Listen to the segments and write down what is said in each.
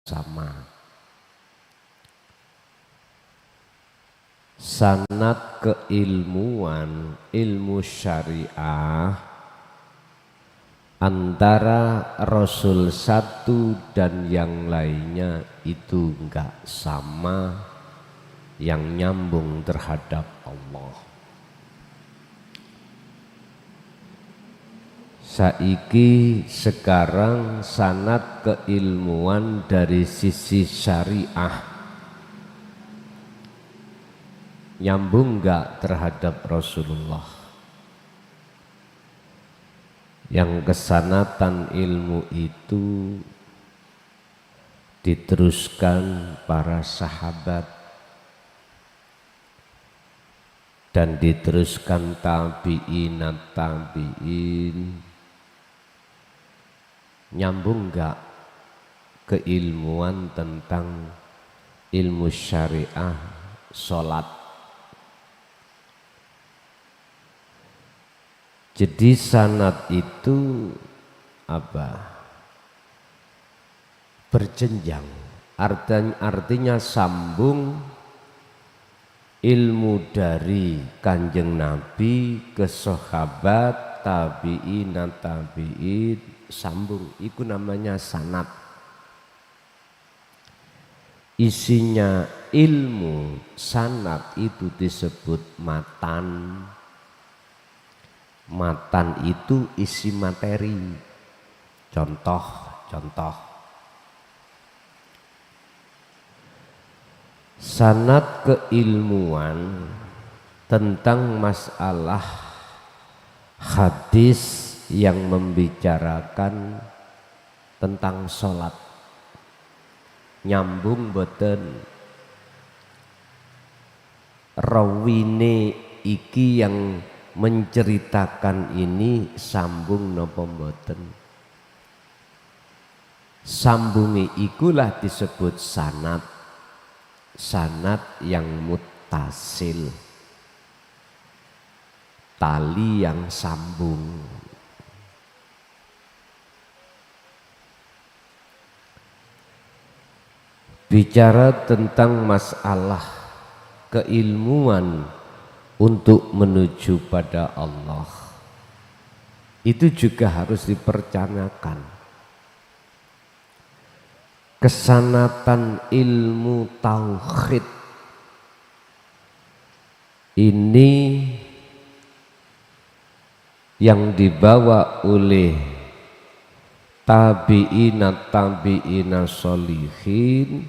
sama. Sanad keilmuan, ilmu syariah antara Rasul satu dan yang lainnya itu enggak sama, yang nyambung terhadap Allah. Saiki sekarang sanad keilmuan dari sisi syariah nyambung enggak terhadap Rasulullah. Yang kesanatan ilmu itu diteruskan para sahabat dan diteruskan tabi'in. Nyambung enggak keilmuan tentang ilmu syariah sholat. Jadi sanad itu apa? Berjenjang, artinya sambung ilmu dari Kanjeng Nabi ke sahabat, tabi'in, sambung, itu namanya sanad. Isinya ilmu sanad itu disebut matan. Matan itu isi materi. Contoh. Sanad keilmuan tentang masalah hadis yang membicarakan tentang sholat. Nyambung boten. Rawine iki yang menceritakan ini sambung napa mboten? Sambungi ikulah disebut sanad. Sanad yang muttasil, tali yang sambung. Bicara tentang masalah keilmuan untuk menuju pada Allah, itu juga harus dipercanakan. Kesanatan ilmu tauhid ini yang dibawa oleh tabi'ina sholihin,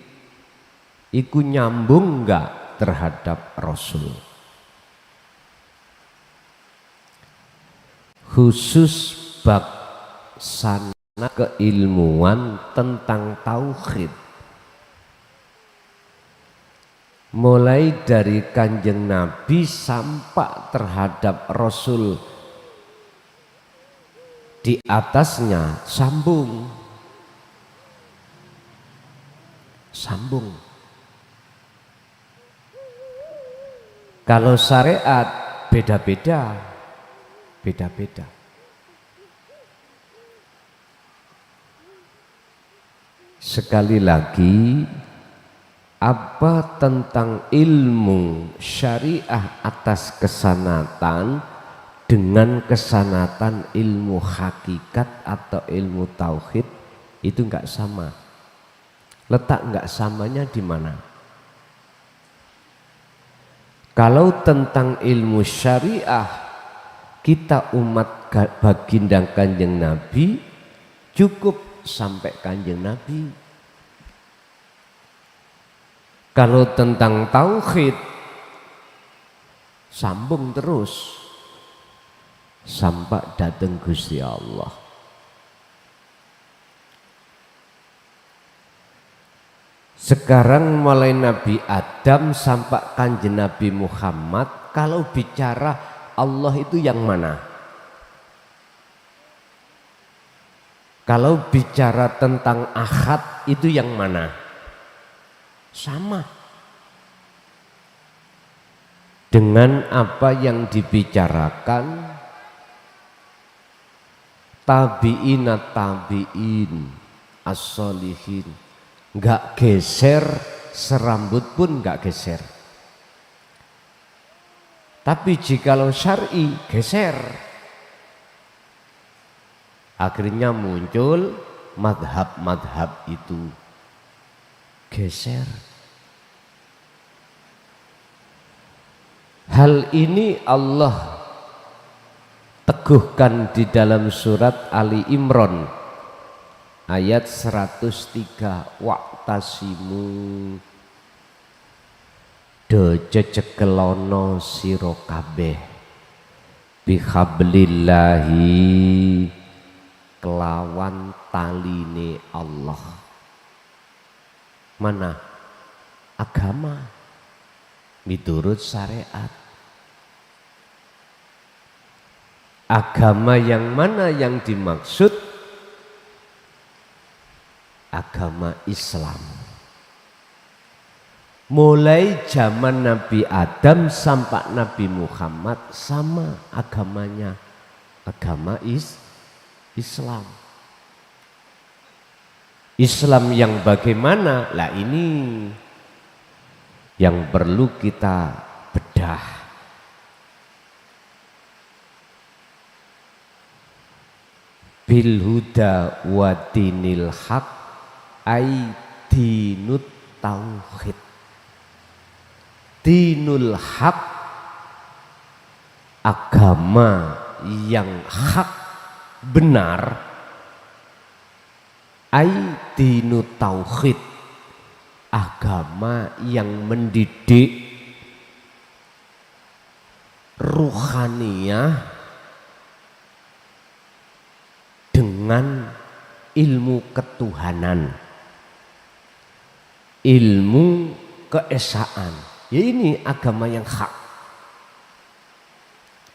iku nyambung enggak terhadap Rasul. Khusus bab sanad keilmuan tentang tauhid, mulai dari Kanjeng Nabi sampai terhadap Rasul di atasnya sambung. Kalau syariat beda-beda. Sekali lagi, apa tentang ilmu syariah atas kesanatan dengan kesanatan ilmu hakikat atau ilmu tauhid itu enggak sama. Letak enggak samanya di mana? Kalau tentang ilmu syariah, kita umat baginda Kanjeng Nabi cukup sampai Kanjeng Nabi. Kalau tentang tauhid sambung terus sampai datang Gusti Allah. Sekarang mulai Nabi Adam sampai Kanjeng Nabi Muhammad, kalau bicara Allah itu yang mana? Kalau bicara tentang ahad itu yang mana? Sama dengan apa yang dibicarakan tabi'in as-sholihin, nggak geser, serambut pun nggak geser. Tapi jikalau syar'i geser, akhirnya muncul madhab-madhab itu geser. Hal ini Allah teguhkan di dalam surat Ali Imran ayat 103, wa'tasimu do jecekelono sira kabeh bihablillahi kelawan taline Allah. Mana? Agama miturut syariat. Agama yang mana yang dimaksud? Agama Islam. Mulai zaman Nabi Adam sampai Nabi Muhammad sama agamanya, agama Islam. Islam yang bagaimana? Lah ini yang perlu kita bedah. Bil huda wa dinil haq ay dinut tauhid. Dinul haq, agama yang hak benar, ay dinut tauhid, agama yang mendidik ruhaniyah dengan ilmu ketuhanan, ilmu keesaan. Ya ini agama yang hak.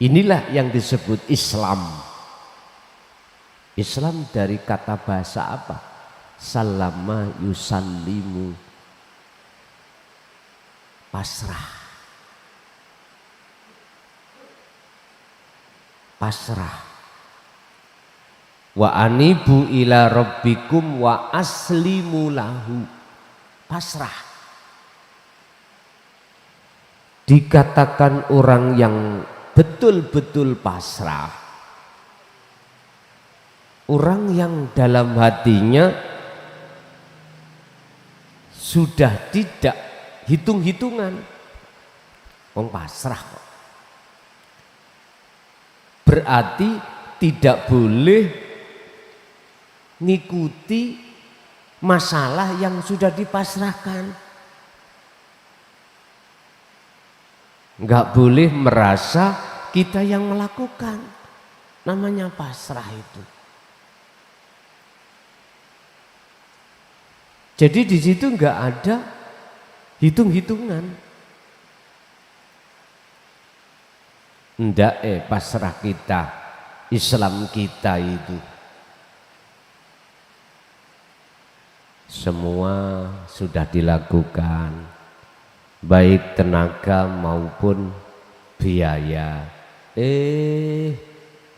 Inilah yang disebut Islam. Islam dari kata bahasa apa? Salama yusallimu, pasrah. Pasrah. Wa anibu ila rabbikum wa aslimu lahu, pasrah. Dikatakan orang yang betul-betul pasrah, orang yang dalam hatinya sudah tidak hitung-hitungan, wong pasrah kok. Berarti tidak boleh ngikuti masalah yang sudah dipasrahkan. Enggak boleh merasa kita yang melakukan, namanya pasrah itu. Jadi di situ enggak ada hitung-hitungan. Enggak pasrah kita, Islam kita itu semua sudah dilakukan, baik tenaga maupun biaya.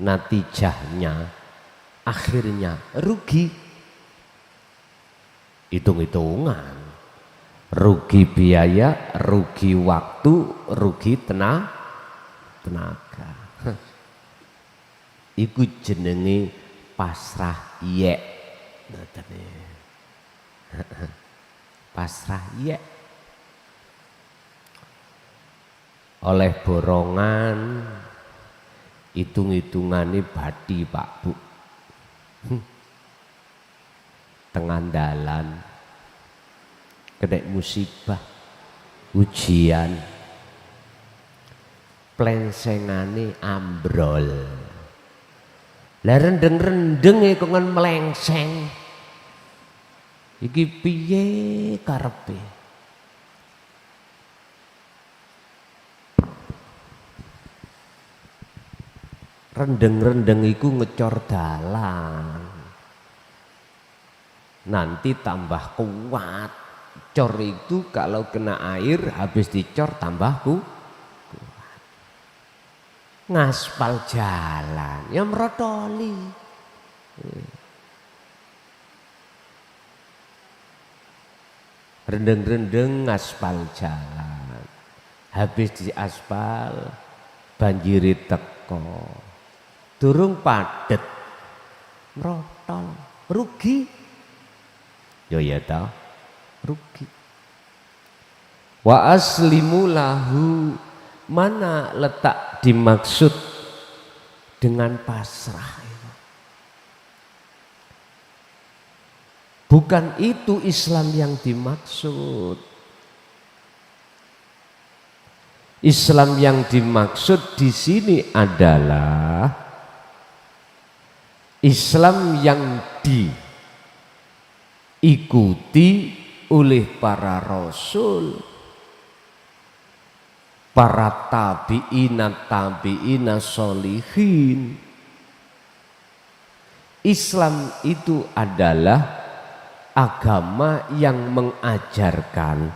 Natijahnya akhirnya rugi. Hitung-hitungan, rugi biaya, rugi waktu, rugi tenaga. Iku jenenge pasrah ye. Pasrah ye. Oleh borongan, hitung-hitungannya badi Pak Bu. Tengah dalan, kena musibah, ujian, plensengane ambrol. Lah rendeng-rendeng kok ngan melengseng. Iki piye karepe? Rendeng-rendeng iku ngecor dalan, nanti tambah kuat. Cor itu kalau kena air habis dicor tambah kuat. Ngaspal jalan ya merotoli. rendeng-rendeng aspal jalan. Habis di aspal banjiri teko. Durung padet merotol, rugi. Yo ya tau, rugi. Wa aslimu lahu, mana letak dimaksud dengan pasrah itu? Bukan itu Islam yang dimaksud. Islam yang dimaksud di sini adalah Islam yang diikuti oleh para rasul, para tabi'ina sholihin. Islam itu adalah agama yang mengajarkan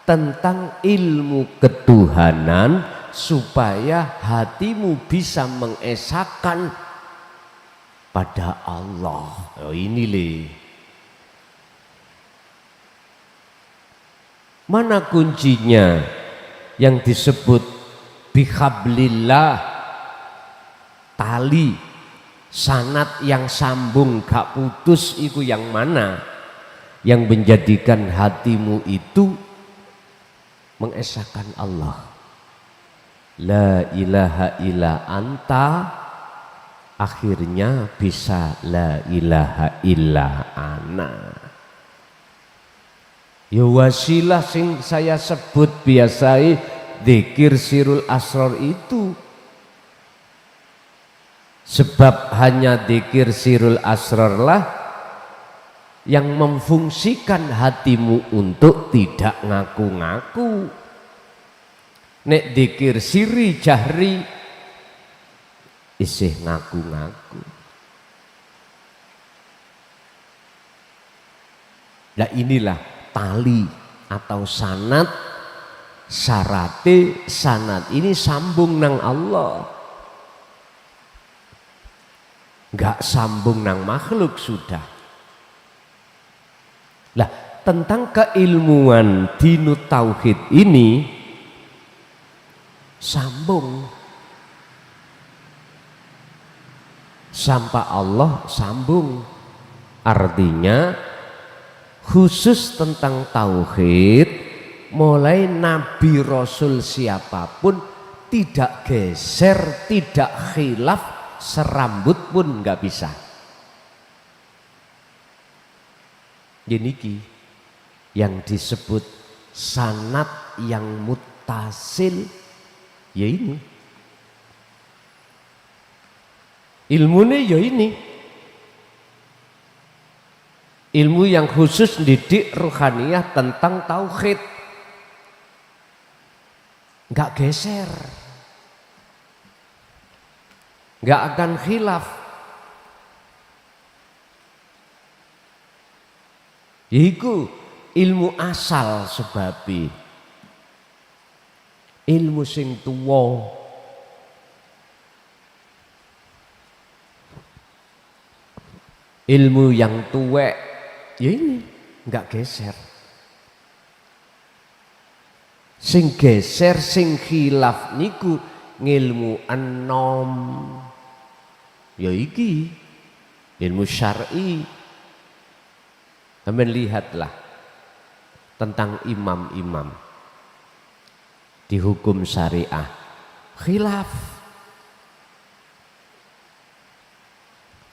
tentang ilmu ketuhanan supaya hatimu bisa mengesahkan pada Allah. Oh, ini le. Mana kuncinya yang disebut bihablillah, tali sanad yang sambung gak putus itu yang mana? Yang menjadikan hatimu itu mengesahkan Allah. La ilaha illa anta, akhirnya bisa la ilaha illa ana. Ya wasilah sing saya sebut biasai dzikir sirul asrar itu. Sebab hanya dzikir sirul asrar lah yang memfungsikan hatimu untuk tidak ngaku-ngaku. Nek dzikir siri jahri isih ngaku-ngaku. Nah inilah tali atau sanad, syarate sanad ini sambung nang Allah, nggak sambung nang makhluk sudah. Lah tentang keilmuan dinut tauhid ini sambung sampai Allah sambung, artinya khusus tentang tauhid mulai nabi rasul siapapun tidak geser, tidak khilaf serambut pun nggak bisa. Ini yang disebut sanad yang muttasil, ya ini ilmunya, ya ini ilmu yang khusus didik ruhaniyah tentang tauhid, nggak geser, nggak akan khilaf. Iku ilmu asal sebabi ilmu sing tuwa, ilmu yang tuwek, ya ini nggak geser. Sing geser sing khilaf niku ngilmu enom, ya iki ilmu syar'i. Sampeyan lihatlah tentang imam-imam di hukum syariah khilaf.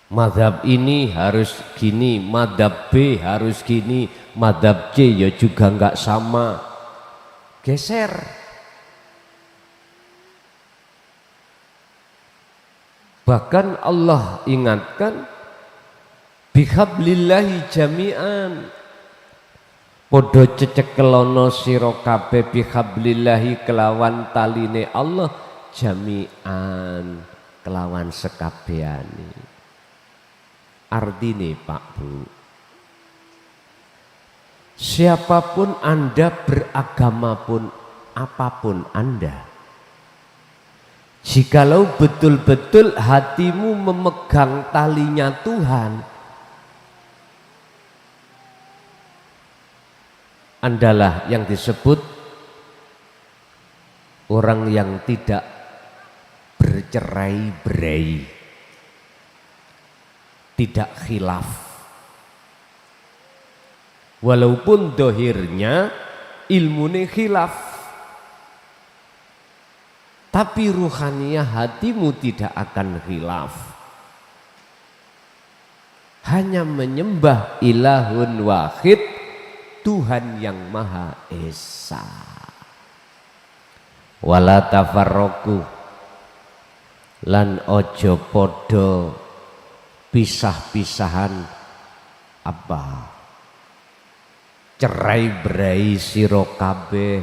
Madhab ini harus gini, madhab B harus gini, madhab C ya juga nggak sama, geser. Bahkan Allah ingatkan bihablillahi jami'an, podo cecekelono sira kabeh bihablillahi kelawan taline Allah jami'an kelawan sekabehane. Artine Pak Bu, siapapun Anda, beragama pun apapun Anda, jikalau betul-betul hatimu memegang talinya Tuhan, Andalah yang disebut orang yang tidak bercerai-berai, tidak khilaf. Walaupun dohirnya ilmune khilaf, tapi ruhaniyah hatimu tidak akan khilaf. Hanya menyembah ilahun wahid, Tuhan yang Maha Esa. Wala tafarroku, lan ojo podo pisah-pisahan apa cerai berai sira kabeh.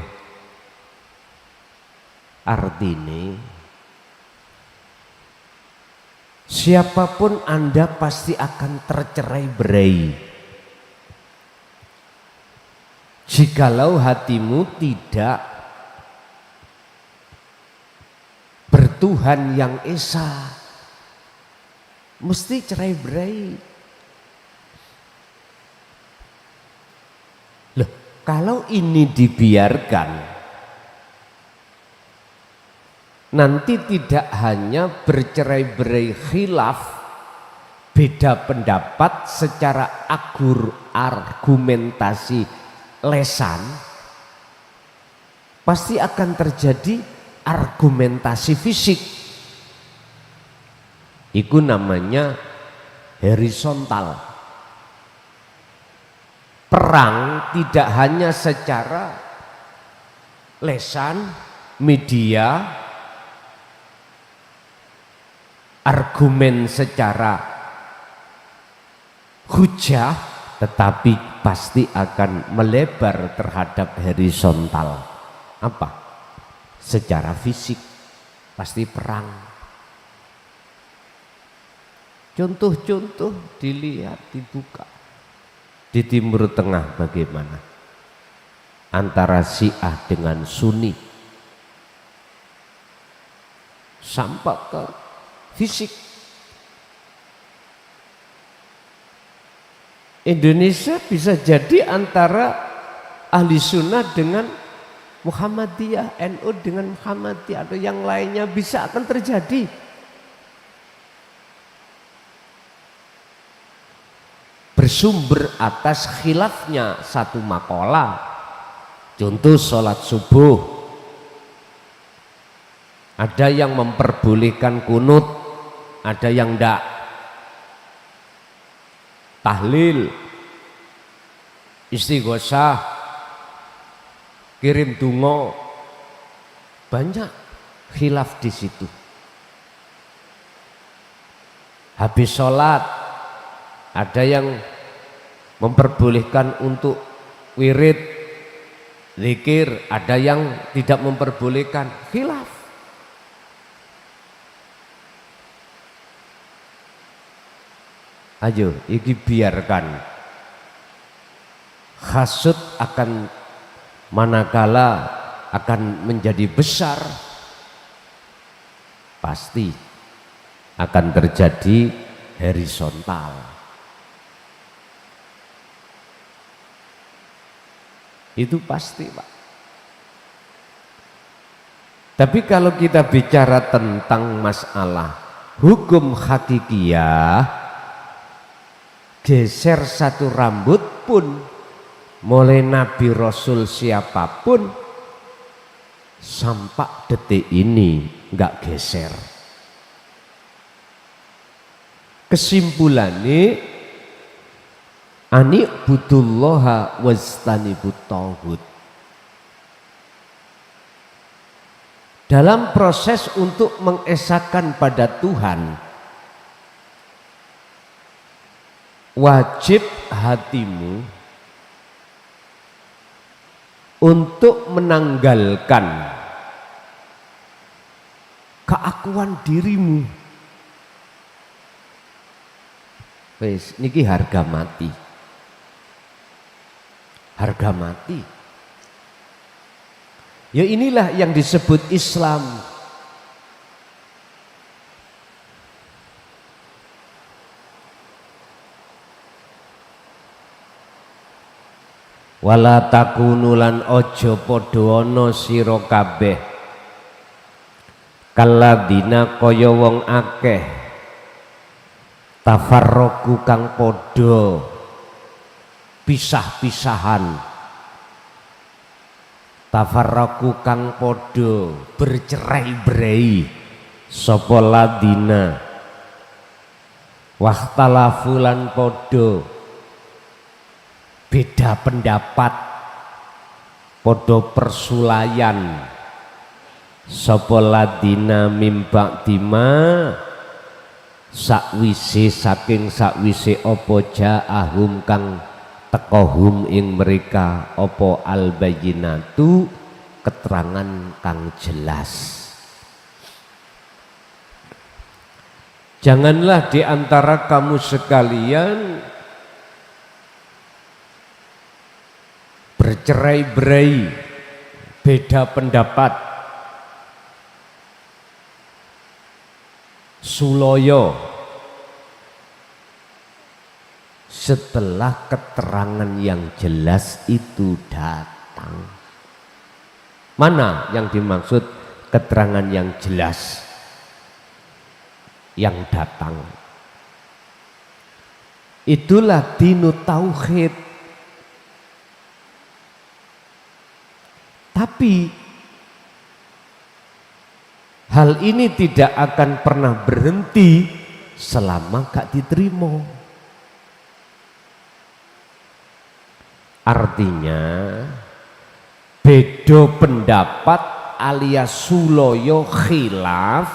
Artine siapapun Anda pasti akan tercerai berai jikalau hatimu tidak bertuhan yang esa. Mesti cerai berai. Loh, kalau ini dibiarkan, nanti tidak hanya bercerai-berai khilaf, beda pendapat secara argumentasi lesan, pasti akan terjadi argumentasi fisik. Itu namanya horizontal. Perang tidak hanya secara lesan, media, argumen secara hujah, tetapi pasti akan melebar terhadap horizontal. Apa? Secara fisik pasti perang. Contoh-contoh dilihat, dibuka. Di Timur Tengah bagaimana? Antara Syiah dengan Sunni. Sampai ke fisik. Indonesia bisa jadi antara ahli sunnah dengan Muhammadiyah, NU dengan Muhammadiyah, atau yang lainnya bisa akan terjadi. Bersumber atas khilafnya satu makalah. Contoh sholat subuh, ada yang memperbolehkan kunut, ada yang enggak. Tahlil, istighosah, kirim dungo, banyak khilaf di situ. Habis sholat ada yang memperbolehkan untuk wirid, zikir, ada yang tidak memperbolehkan, khilaf. Ayo, ini biarkan. Hasud akan manakala akan menjadi besar, pasti akan terjadi horizontal. Itu pasti, Pak. Tapi kalau kita bicara tentang masalah hukum hakikiyah, geser satu rambut pun, mulai Nabi Rasul siapapun, sampai detik ini nggak geser. Kesimpulannya, ani budullaha wastanibut tauhid. Dalam proses untuk mengesahkan pada Tuhan, wajib hatimu untuk menanggalkan keakuan dirimu. Wes, niki harga mati. Harga mati. Ya inilah yang disebut Islam. Wala takunu lan ojo padha ana sira kabeh kalladina kaya wong akeh tafarraqu kang padha pisah-pisahan, tafarraqu kang padha bercerai-berai sapa ladina wahtalafu lan padha beda pendapat, padha persulayan sapa ladina mimba dima sakwise apa jaahum kang tekohum ing mereka apa albayinatu keterangan kang jelas. Janganlah di antara kamu sekalian bercerai-berai, beda pendapat, suloyo setelah keterangan yang jelas itu datang. Mana yang dimaksud keterangan yang jelas yang datang? Itulah dinu tauhid. Tapi hal ini tidak akan pernah berhenti selama gak diterima. Artinya beda pendapat alias suloyo khilaf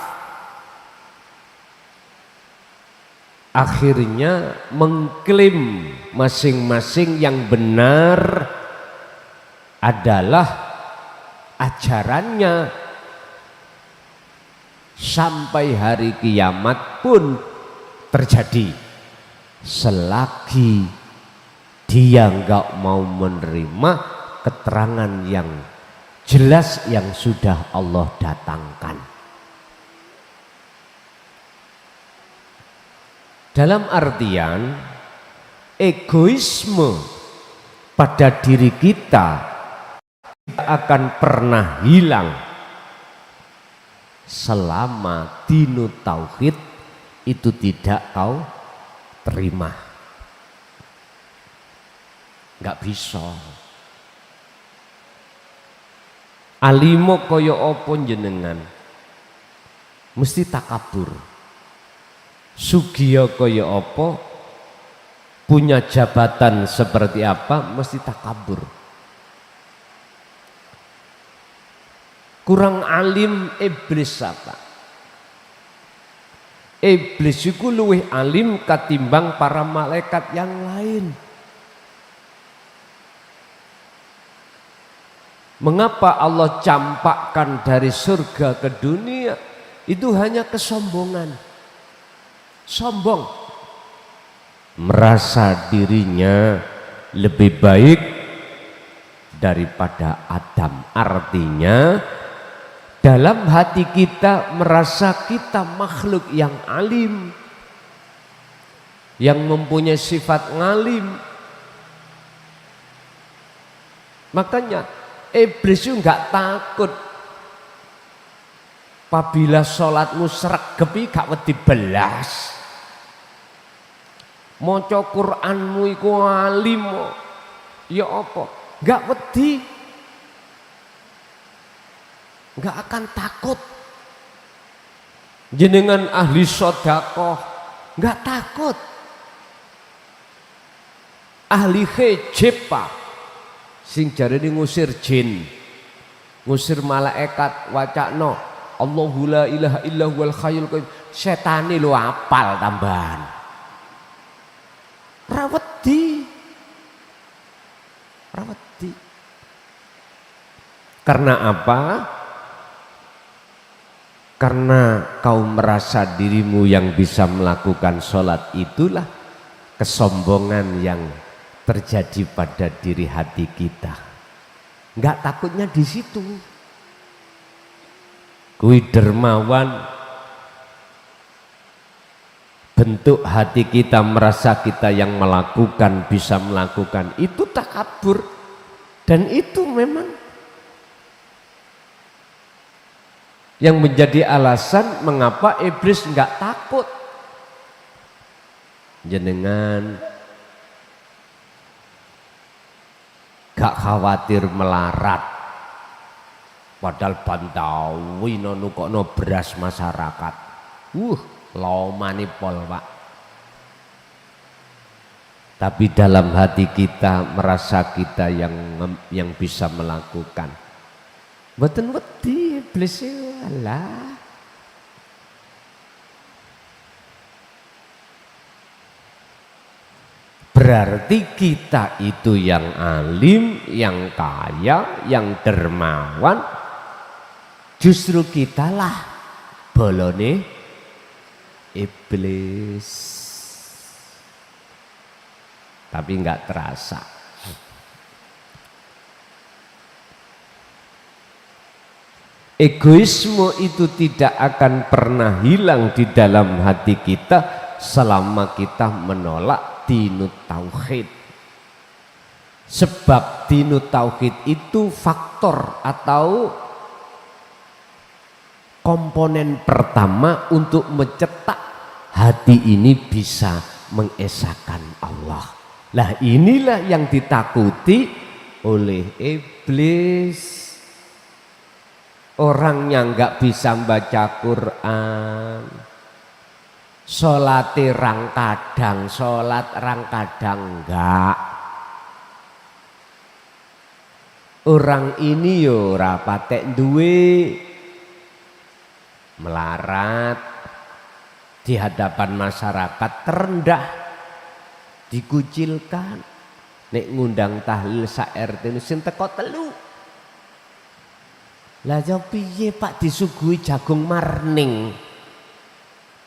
akhirnya mengklaim masing-masing yang benar adalah ajarannya. Sampai hari kiamat pun terjadi selagi dia enggak mau menerima keterangan yang jelas yang sudah Allah datangkan. Dalam artian egoisme pada diri kita tidak akan pernah hilang selama dinu tauhid itu tidak kau terima. Nggak bisa. Alimo kaya apa jenengan mesti takabur. Sugiya kaya apa, punya jabatan seperti apa mesti takabur. Kurang alim iblis apa? Iblis itu luwih alim katimbang para malaikat yang lain. Mengapa Allah campakkan dari surga ke dunia? Itu hanya kesombongan. Sombong. Merasa dirinya lebih baik daripada Adam. Artinya dalam hati kita merasa kita makhluk yang alim, yang mempunyai sifat ngalim. Makanya iblis itu enggak takut apabila sholatmu sregepi gak wedi belas. Maca Qur'anmu iku alim ya apa? Enggak wedi. Enggak akan takut. Jenengan ahli sedekah enggak takut. Ahli hijab Pak sing jarene ngusir jin, ngusir malaikat, wacana Allahu la ilaha illa huwal hayyul qayyum. Setane lho apal tambahan. Ra wedi. Ra wedi. Karena apa? Karena kau merasa dirimu yang bisa melakukan sholat, itulah kesombongan yang terjadi pada diri hati kita. Enggak takutnya di situ. Kui dermawan, bentuk hati kita merasa kita yang melakukan, bisa melakukan, itu takabur. Dan itu memang yang menjadi alasan mengapa iblis enggak takut. Jenengan gak khawatir melarat, padahal bantawi nukokno beras masyarakat. Laumanipol Pak. Tapi dalam hati kita merasa kita yang bisa melakukan. Mboten wedi iblis lah. Berarti kita itu yang alim, yang kaya, yang dermawan, justru kitalah bolone iblis. Tapi enggak terasa. Egoisme itu tidak akan pernah hilang di dalam hati kita selama kita menolak dinut tauhid. Sebab dinut tauhid itu faktor atau komponen pertama untuk mencetak hati ini bisa mengesahkan Allah. Lah inilah yang ditakuti oleh iblis. Orang yang nggak bisa baca Quran, sholat rang kadang enggak. Orang ini yo ora patek duwe, melarat di hadapan masyarakat terendah, dikucilkan. Nek ngundang tahlil sak RT sing teko telu. Lah yo piye Pak disuguhi jagung marning?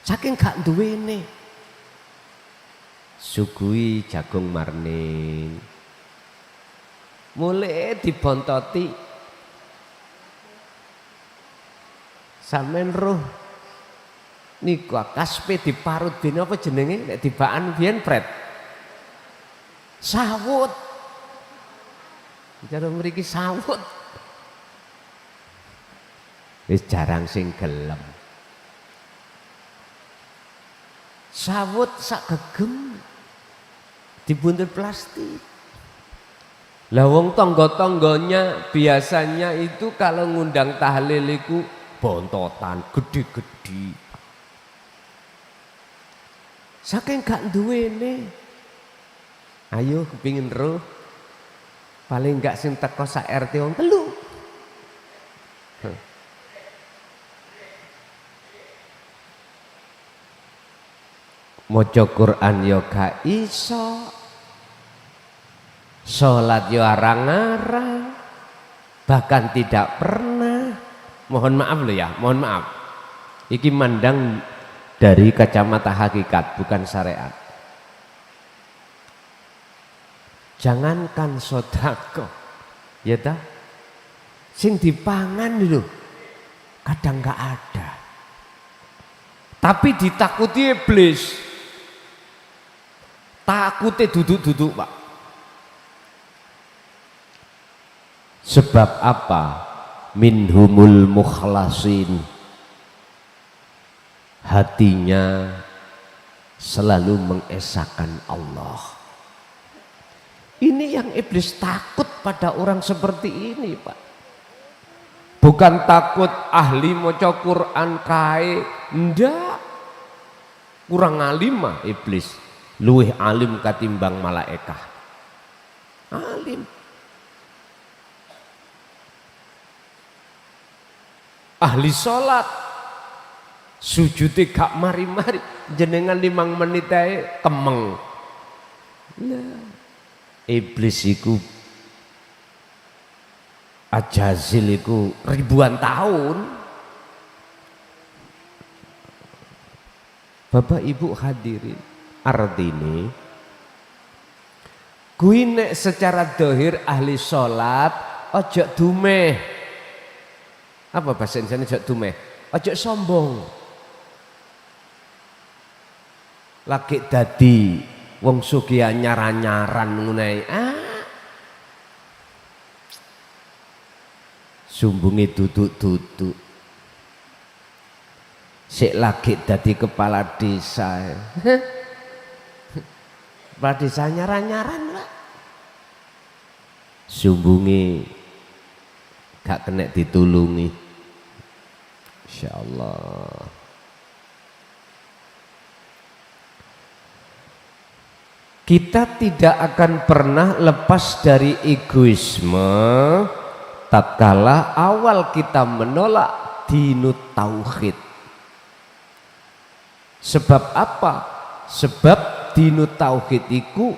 Saking gak duwene. Suguhi jagung marning. Mulai dibontoti. Sampeyan roh niku kaspe diparut dene apa jenenge nek dibaan biyen pret. Sawut. Cara mriki sawut. Wis jarang sing gelem. Sawut sak gegem dibuntel plastik. Lah wong tangga-tangganya biasanya itu kalau ngundang tahlil iku bontotan gede-gede. Saking gak duwene. Ayo kepingin roh. Paling gak sing teko sak RT wong telu. Maca Quran yo gak iso, sholat yo arang-arang, bahkan tidak pernah. Mohon maaf loh ya, mohon maaf. Iki mandang dari kacamata hakikat bukan syariat. Jangankan sodako, ya dah, sing dipangan lho, kadang gak ada. Tapi ditakuti iblis. Takutnya duduk-duduk Pak. Sebab apa? Minhumul mukhlasin. Hatinya selalu mengesahkan Allah. Ini yang iblis takut pada orang seperti ini Pak. Bukan takut ahli maca Quran kae, ndak. Kurang alim mah iblis. Luwih alim katimbang malaikah. Alim. Ahli sholat sujudi gak mari-mari, jenengan 5 menit ae kemeng. Nah, iblis iku ajazil iku ribuan tahun. Bapak Ibu hadirin, artine kuwi nek secara dohir ahli sholat ojo dumeh. Apa bahasa Indonesia ojo dumeh? Ojo sombong. Lagi dadi wong sugih nyaran-nyaran ngene. sumbungi duduk-duduk. Sik lagi dadi kepala desa. Kepala desa nyaran-nyaran lah. Sumbungi gak kena ditulungi. Insyaallah. Kita tidak akan pernah lepas dari egoisme tatkala awal kita menolak dinut tauhid. Sebab apa? Sebab dinut tauhid itu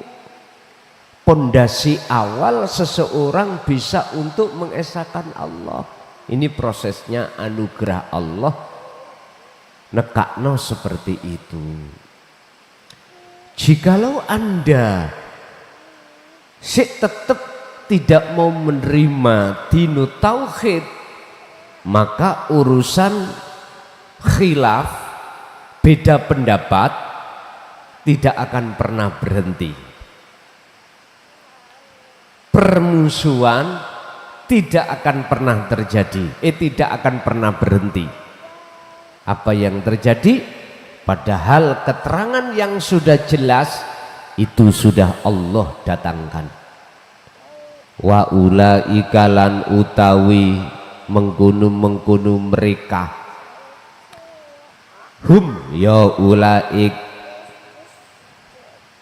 pondasi awal seseorang bisa untuk mengesahkan Allah. Ini prosesnya anugerah Allah nekakno seperti itu. Jikalau Anda tetap tidak mau menerima dinut tauhid, maka urusan khilaf, beda pendapat tidak akan pernah berhenti. Permusuhan tidak akan pernah terjadi, tidak akan pernah berhenti. Apa yang terjadi? Padahal keterangan yang sudah jelas itu sudah Allah datangkan. Wa ulaika lan utawi mengkono mereka, hum ya ulaik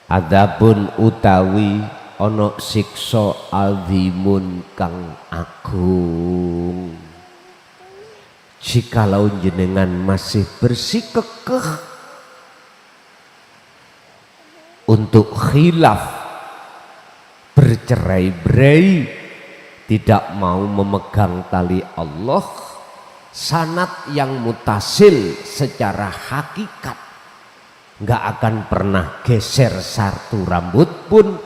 adzabun utawi ana siksa azimun kang agung. Jikalau jenengan masih bersikukuh untuk khilaf, bercerai-berai, tidak mau memegang tali Allah, sanad yang mutasil secara hakikat, nggak akan pernah geser satu rambut pun,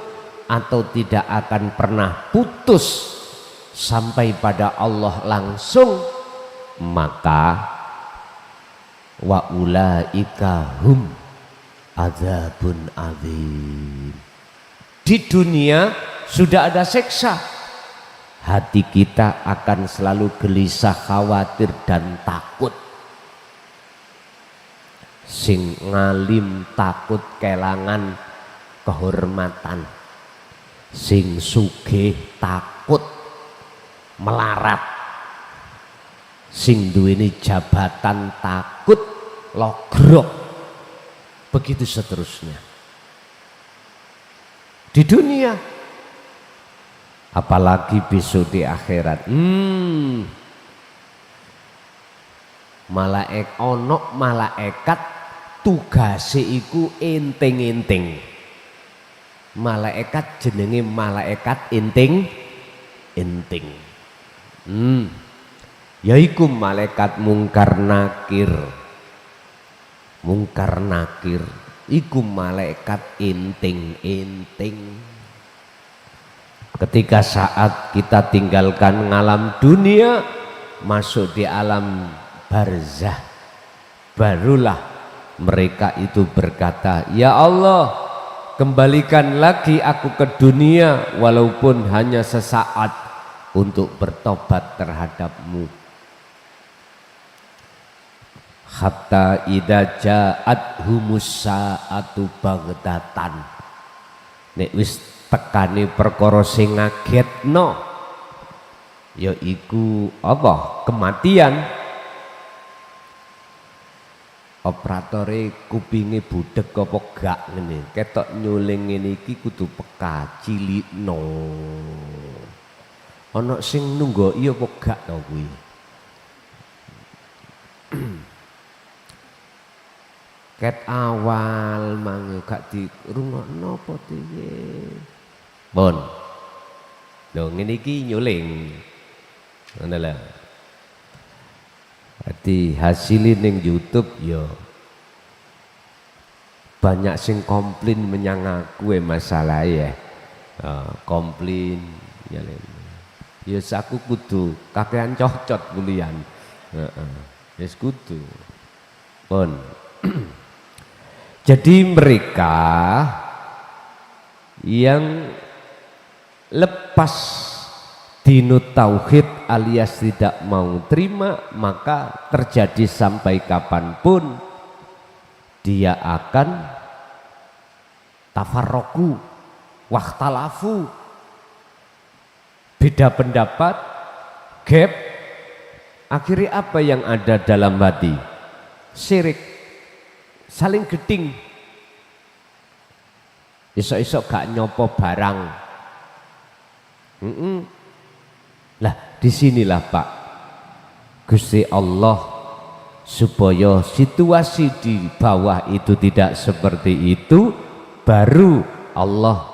atau tidak akan pernah putus sampai pada Allah langsung, maka wa ulaika hum adzabun adzim. Di dunia sudah ada siksa, hati kita akan selalu gelisah, khawatir dan takut. Sing ngalim takut kelangan kehormatan, sing sugih takut melarat, sing duweni jabatan takut logrok. Begitu seterusnya di dunia, apalagi besok di akhirat. Malaikat tugase iku enting-enting. Malaikat jenenge malaikat enting-enting. Yaiku malaikat mungkar nakir. Mungkar nakir iku malaikat enting-enting. Ketika saat kita tinggalkan alam dunia, masuk di alam barzah, barulah mereka itu berkata, ya Allah, kembalikan lagi aku ke dunia walaupun hanya sesaat untuk bertobat terhadap-Mu. Hatta idza ja'at humus sa'atu baghtatan, nek wis tekani perkara sing ngagetno, yaiku apa? Kematian. Operatore kupinge budheg apa gak ngene, ketok nyuling ngene iki kudu peka cilikno. Ana sing nunggoki apa gak to kuwi? Ket awal mang gak dirungokno apa piye. Pun. Lho ngene iki nyuling. Ngono lho. Dadi hasilin ning YouTube ya banyak sing komplain menyang aku masalah ya. Komplain ya. Ya aku kudu kakean cocot kuliah. Wis kudu. Pun. Jadi mereka yang lepas dinut tauhid alias tidak mau terima, maka terjadi sampai kapanpun dia akan tafarroku wahtalafu, beda pendapat, gap. Akhirnya apa yang ada dalam hati? Syirik, saling geding, esok-esok gak nyopo barang. Lah disinilah Pak, Gusti Allah supaya situasi di bawah itu tidak seperti itu, baru Allah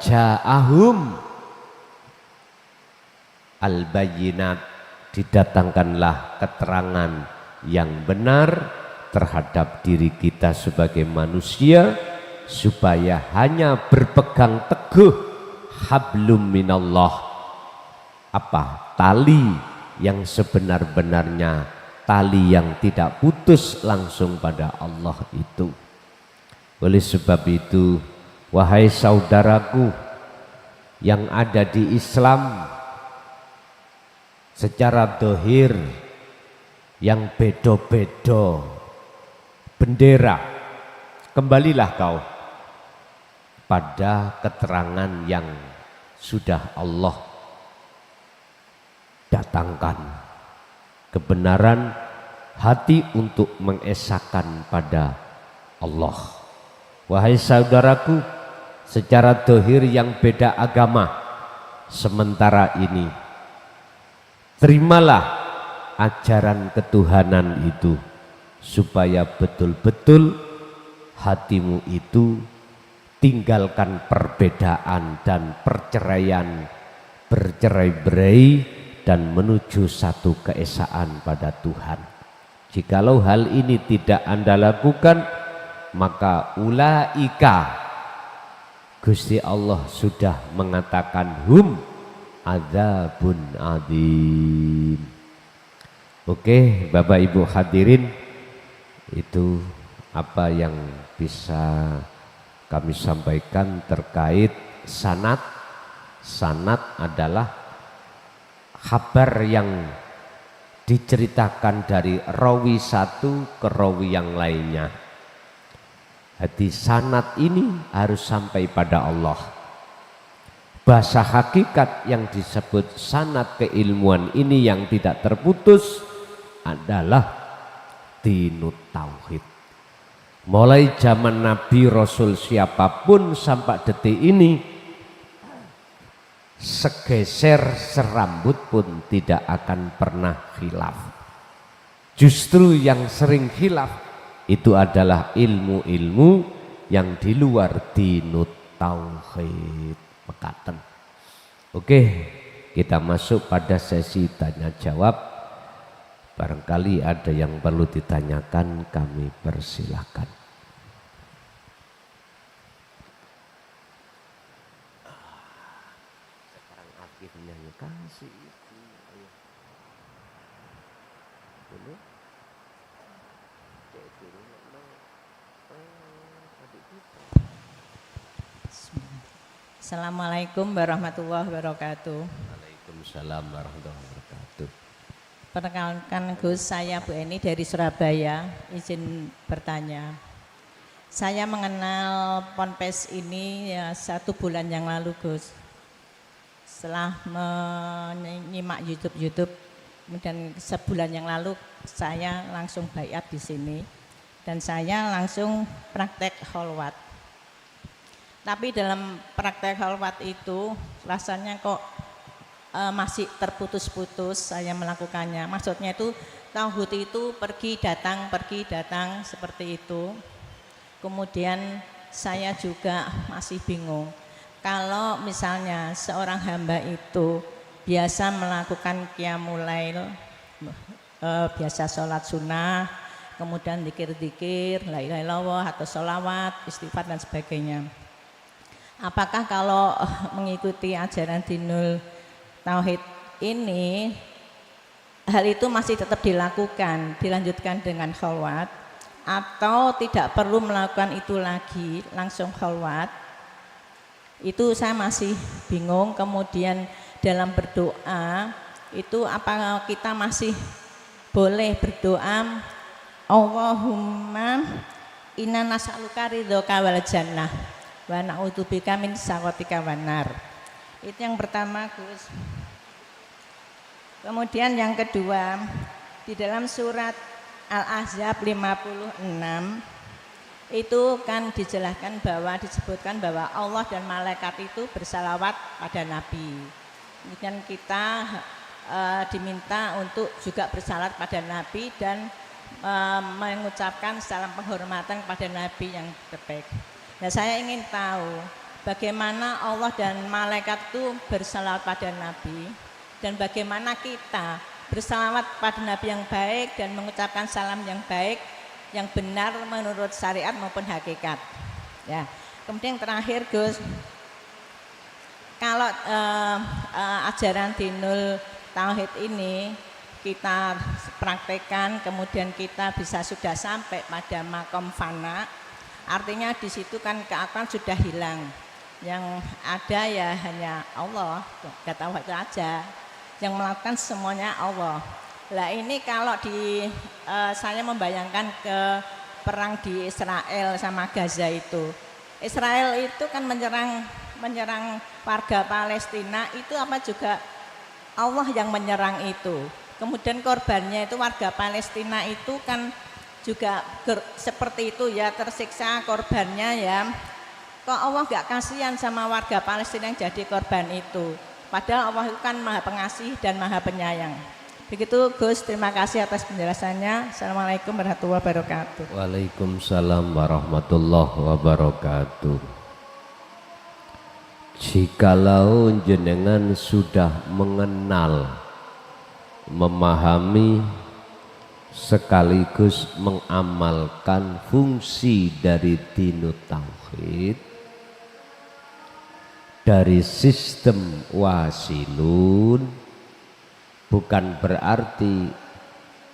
ja'ahum al-bayyinat, didatangkanlah keterangan yang benar terhadap diri kita sebagai manusia, supaya hanya berpegang teguh hablum minallah, apa, tali yang sebenar-benarnya, tali yang tidak putus langsung pada Allah itu. Oleh sebab itu, wahai saudaraku yang ada di Islam secara dohir, yang bedo-bedo bendera, kembalilah kau pada keterangan yang sudah Allah datangkan, kebenaran hati untuk mengesahkan pada Allah. Wahai saudaraku secara dohir yang beda agama, sementara ini terimalah ajaran ketuhanan itu, supaya betul-betul hatimu itu tinggalkan perbedaan dan perceraian, bercerai-berai, dan menuju satu keesaan pada Tuhan. Jikalau hal ini tidak Anda lakukan, maka ulaika, Gusti Allah sudah mengatakan, hum adzabun adzim. Oke, Bapak Ibu hadirin, itu apa yang bisa kami sampaikan terkait sanad. Sanad adalah kabar yang diceritakan dari rawi satu ke rawi yang lainnya. Jadi sanad ini harus sampai pada Allah. Bahasa hakikat yang disebut sanad keilmuan ini yang tidak terputus adalah dinut tauhid. Mulai zaman Nabi Rasul siapapun sampai detik ini, segeser serambut pun tidak akan pernah khilaf. Justru yang sering khilaf itu adalah ilmu-ilmu yang di luar dinut tauhid mekaten. Oke, kita masuk pada sesi tanya jawab. Barangkali ada yang perlu ditanyakan, kami persilahkan. Sekarang akhirnya kasih itu. Boleh? Assalamualaikum warahmatullahi wabarakatuh. Waalaikumsalam warahmatullahi wabarakatuh. Perkenalkan Gus, saya Bu Eni dari Surabaya. Izin bertanya. Saya mengenal Ponpes ini ya 1 bulan yang lalu Gus. Setelah menyimak YouTube, kemudian sebulan yang lalu saya langsung baiat di sini dan saya langsung praktek kholwat. Tapi dalam praktek kholwat itu rasanya kok masih terputus-putus saya melakukannya. Maksudnya itu tauhid itu pergi datang seperti itu. Kemudian saya juga masih bingung. Kalau misalnya seorang hamba itu biasa melakukan qiyamul lail, biasa sholat sunnah, kemudian zikir-zikir, la ilaha illallah atau sholawat, istighfar dan sebagainya. Apakah kalau mengikuti ajaran dinul tauhid ini, hal itu masih tetap dilanjutkan dengan kholwat, atau tidak perlu melakukan itu lagi, langsung kholwat? Itu saya masih bingung. Kemudian dalam berdoa itu apa kita masih boleh berdoa Allahumma inna nas'aluka ridhoka wal jannah wa na'udzubika min sakhatika wan nar. Itu yang pertama, Gus. Kemudian yang kedua, di dalam surat Al-Ahzab 56 itu kan dijelaskan bahwa disebutkan bahwa Allah dan malaikat itu bersalawat pada Nabi. Kemudian kita diminta untuk juga bersalawat pada Nabi dan mengucapkan salam penghormatan kepada Nabi yang terbaik. Nah, saya ingin tahu bagaimana Allah dan malaikat itu bersalawat pada Nabi dan bagaimana kita bersalawat pada Nabi yang baik dan mengucapkan salam yang baik, yang benar menurut syariat maupun hakikat. Ya. Kemudian yang terakhir, Gus, kalau ajaran Dinul Tauhid ini kita praktekkan, kemudian kita bisa sudah sampai pada makom fana, artinya di situ kan keakuan sudah hilang, yang ada ya hanya Allah, gak tahu itu aja, yang melakukan semuanya Allah. Lah ini kalau saya membayangkan ke perang di Israel sama Gaza itu, Israel itu kan menyerang warga Palestina, itu apa juga Allah yang menyerang itu. Kemudian korbannya itu warga Palestina itu kan juga seperti itu ya, tersiksa korbannya ya. Kok Allah gak kasihan sama warga Palestina yang jadi korban itu? Padahal Allah itu kan maha pengasih dan maha penyayang. Begitu, Gus, terima kasih atas penjelasannya. Assalamualaikum warahmatullahi wabarakatuh. Waalaikumsalam warahmatullahi wabarakatuh. Jikalau jenengan sudah mengenal, memahami sekaligus mengamalkan fungsi dari Dinut Tauhid, dari sistem wasilun, bukan berarti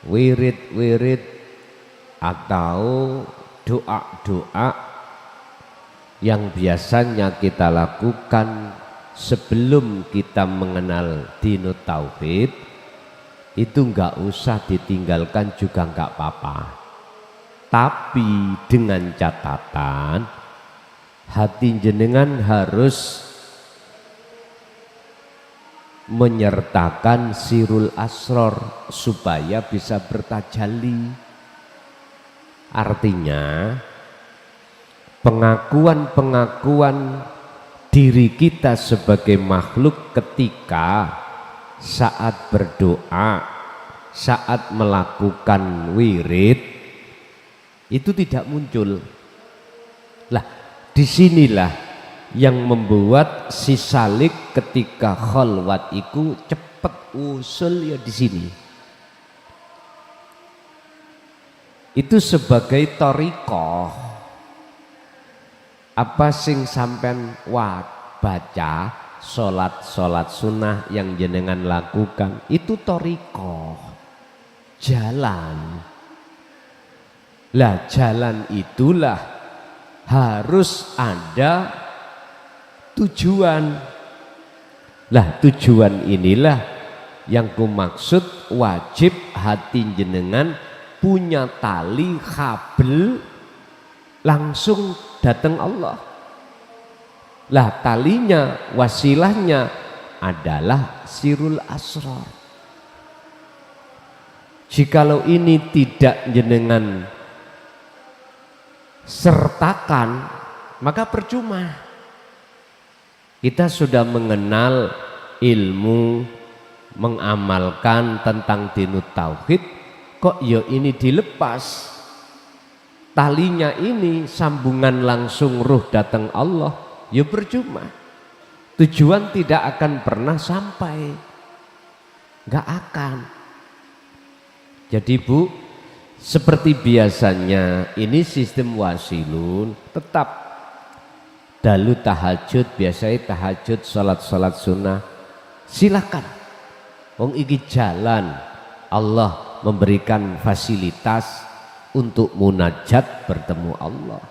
wirid-wirid atau doa-doa yang biasanya kita lakukan sebelum kita mengenal Dinut Tauhid itu enggak usah ditinggalkan juga enggak apa-apa, tapi dengan catatan hati jenengan harus menyertakan sirul asror supaya bisa bertajalli. Artinya pengakuan-pengakuan diri kita sebagai makhluk ketika saat berdoa, saat melakukan wirid itu tidak muncul. Lah, disinilah yang membuat si salik ketika khalwat itu cepet usul ya di sini. Itu sebagai thariqah. Apa sing sampean baca sholat sunnah yang jenengan lakukan itu thariqah, jalan. Lah jalan itulah harus ada tujuan. Lah tujuan inilah yang kumaksud wajib hati jenengan punya tali kabel langsung datang Allah. Lah talinya, wasilahnya adalah sirul asrar. Jikalau ini tidak jenengan sertakan, maka percuma. Kita sudah mengenal ilmu, mengamalkan tentang Dinut Tauhid, kok ya ini dilepas talinya, ini sambungan langsung ruh datang Allah, ya percuma. Tujuan tidak akan pernah sampai, nggak akan. Jadi Bu, seperti biasanya ini sistem wasilun, tetap dalu tahajud, biasanya tahajud, sholat sunnah, silakan. Wong iki jalan, Allah memberikan fasilitas untuk munajat bertemu Allah.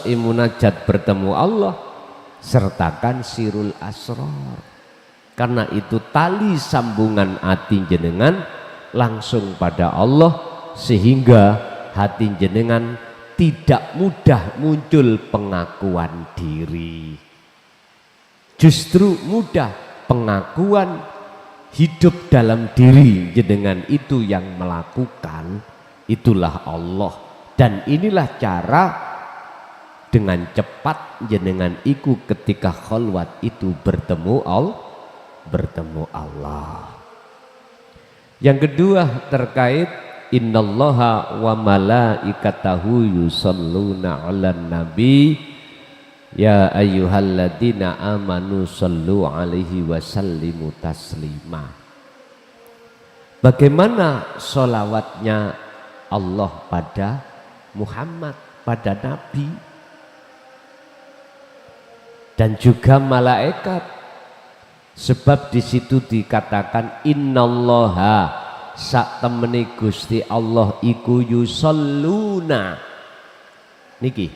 Munajat bertemu Allah, sertakan sirul asrar. Karena itu tali sambungan hati jenengan langsung pada Allah, sehingga hati jenengan tidak mudah muncul pengakuan diri. Justru mudah pengakuan hidup dalam diri jenengan itu yang melakukan, itulah Allah. Dan inilah cara dengan cepat jenengan iku ketika khalwat itu bertemu Allah. Yang kedua terkait innallaha wa malaikatahu yusholluna 'alan nabi ya ayyuhalladzina amanu shallu 'alaihi wa sallimu taslima. Bagaimana sholawatnya Allah pada Muhammad, pada Nabi, dan juga malaikat. Sebab di situ dikatakan innallaha sak temene Gusti Allah iku yusholluna. Niki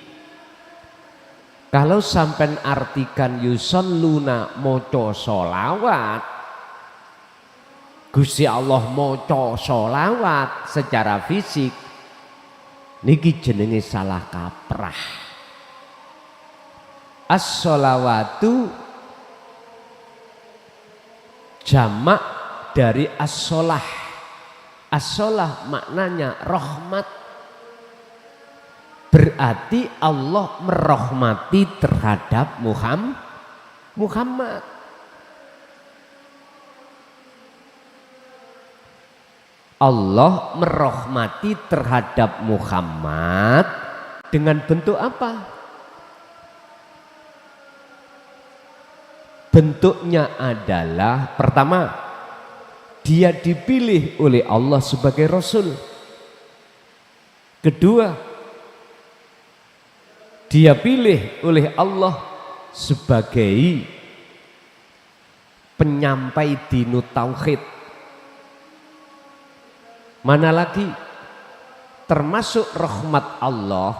kalau sampai artikan yusholluna moco sholawat, Gusti Allah moco sholawat secara fisik, niki jenenge salah kaprah. As-sholawatu jamak dari as-sholah. As-sholah maknanya rahmat. Berarti Allah merahmati terhadap Muhammad. Allah merahmati terhadap Muhammad dengan bentuk apa? Bentuknya adalah pertama, dia dipilih oleh Allah sebagai Rasul. Kedua, dia pilih oleh Allah sebagai penyampai dinut tauhid. Mana lagi? Termasuk rahmat Allah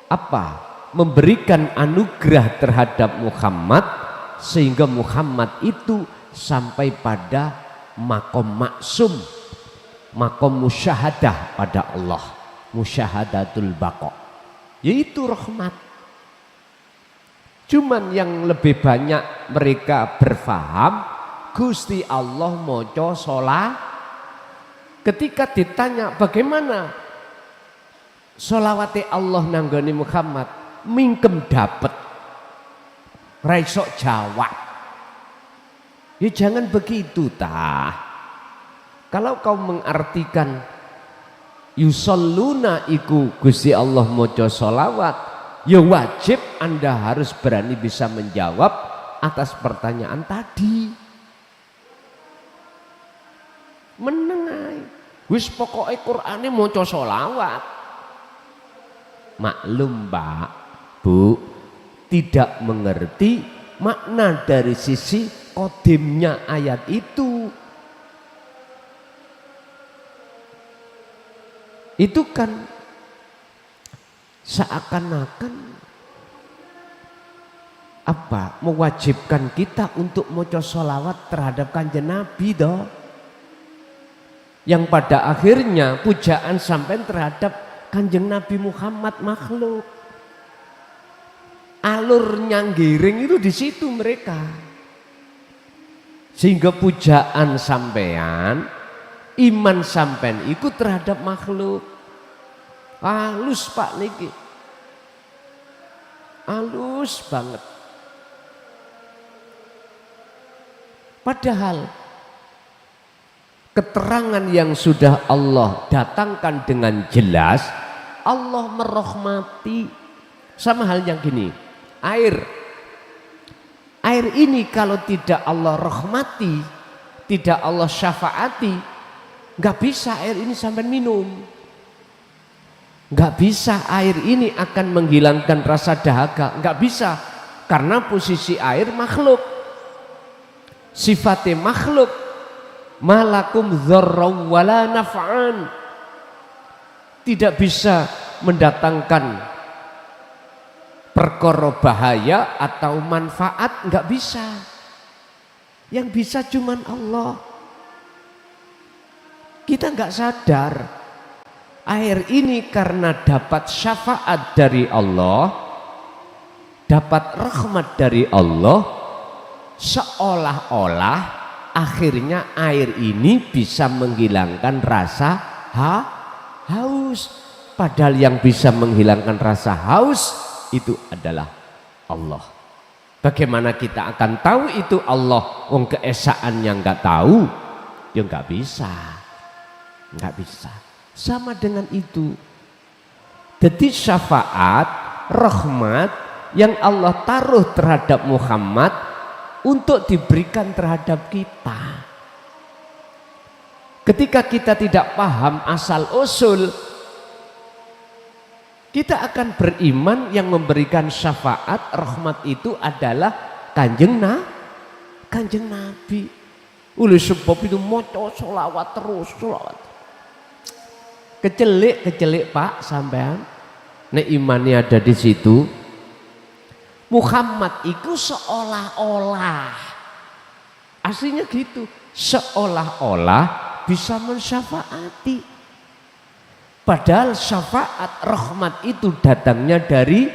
apa? Memberikan anugerah terhadap Muhammad sehingga Muhammad itu sampai pada makom maksum, makom musyahadah pada Allah, musyahadatul baqa, yaitu rahmat. Cuman yang lebih banyak mereka berfaham Gusti Allah moco sholat. Ketika ditanya bagaimana sholawati Allah nanggani Muhammad, mingkem dapet raisok jawab. Ya jangan begitu tah. Kalau kau mengartikan yusholluna iku Gusti Allah moco sholawat, ya wajib Anda harus berani bisa menjawab atas pertanyaan tadi. Menengai wis pokoknya Qur'ane moco sholawat. Maklum Pak, Bu, tidak mengerti makna dari sisi kodimnya ayat itu. Itu kan seakan-akan apa? Mewajibkan kita untuk moco sholawat terhadap Kanjeng Nabi toh. Yang pada akhirnya pujaan sampai terhadap Kanjeng Nabi Muhammad makhluk. Alurnya ngiring itu di situ mereka. Sehingga pujaan sampean, iman sampean itu terhadap makhluk. Halus Pak niki. Halus banget. Padahal keterangan yang sudah Allah datangkan dengan jelas, Allah merahmati. Sama halnya gini, air ini kalau tidak Allah rahmati, tidak Allah syafaati, nggak bisa air ini sampai minum. Nggak bisa air ini akan menghilangkan rasa dahaga, nggak bisa, karena posisi air makhluk, sifatnya makhluk. Malakum dzarraw wala naf'an, tidak bisa mendatangkan perkara bahaya atau manfaat, nggak bisa. Yang bisa cuman Allah. Kita nggak sadar air ini karena dapat syafaat dari Allah, dapat rahmat dari Allah, seolah-olah akhirnya air ini bisa menghilangkan rasa haus. Padahal yang bisa menghilangkan rasa haus itu adalah Allah. Bagaimana kita akan tahu itu Allah? Wong keesaannya nggak tahu, ya nggak bisa. Nggak bisa. Sama dengan itu. Jadi syafaat, rahmat yang Allah taruh terhadap Muhammad untuk diberikan terhadap kita. Ketika kita tidak paham asal usul, kita akan beriman yang memberikan syafaat, rahmat itu adalah kanjeng Nabi. Oleh sebab itu moco sholawat terus, sholawat. Kecelik Pak sampean, nek imannya ada di situ. Muhammad itu seolah-olah, aslinya gitu, seolah-olah bisa mensyafaati. Padahal syafaat rahmat itu datangnya dari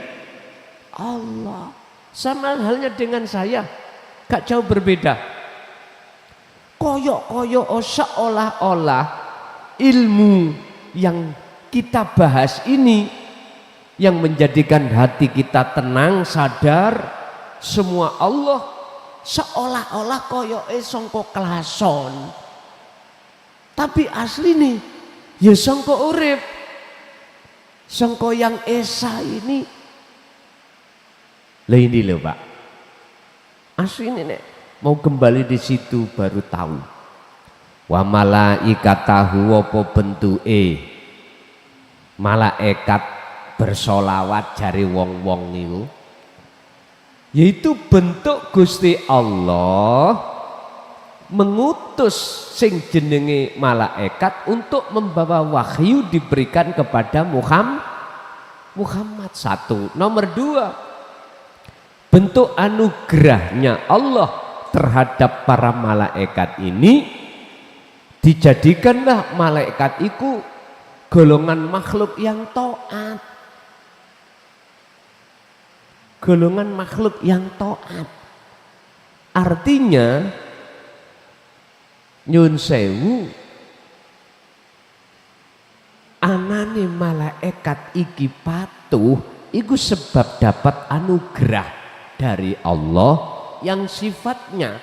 Allah. Sama halnya dengan saya, gak jauh berbeda. Koyok-koyok seolah-olah ilmu yang kita bahas ini yang menjadikan hati kita tenang, sadar semua Allah, seolah-olah koyoke sangka kelason. Tapi asli nih ya sangka urip, sangka yang esa ini. Lah ini loh Pak, asli ini nek mau kembali di situ baru tahu. Wa malaikatahu apa bentuke malaikat bersolawat jari wong-wong niku, yaitu bentuk Gusti Allah mengutus sing jenenge malaikat untuk membawa wahyu diberikan kepada Muhammad. Satu. Nomor dua, bentuk anugerahnya Allah terhadap para malaikat ini, dijadikanlah malaikat itu golongan makhluk yang taat. Golongan makhluk yang taat. Artinya nyun sewu, anane malaikat iki patuh iku sebab dapat anugerah dari Allah yang sifatnya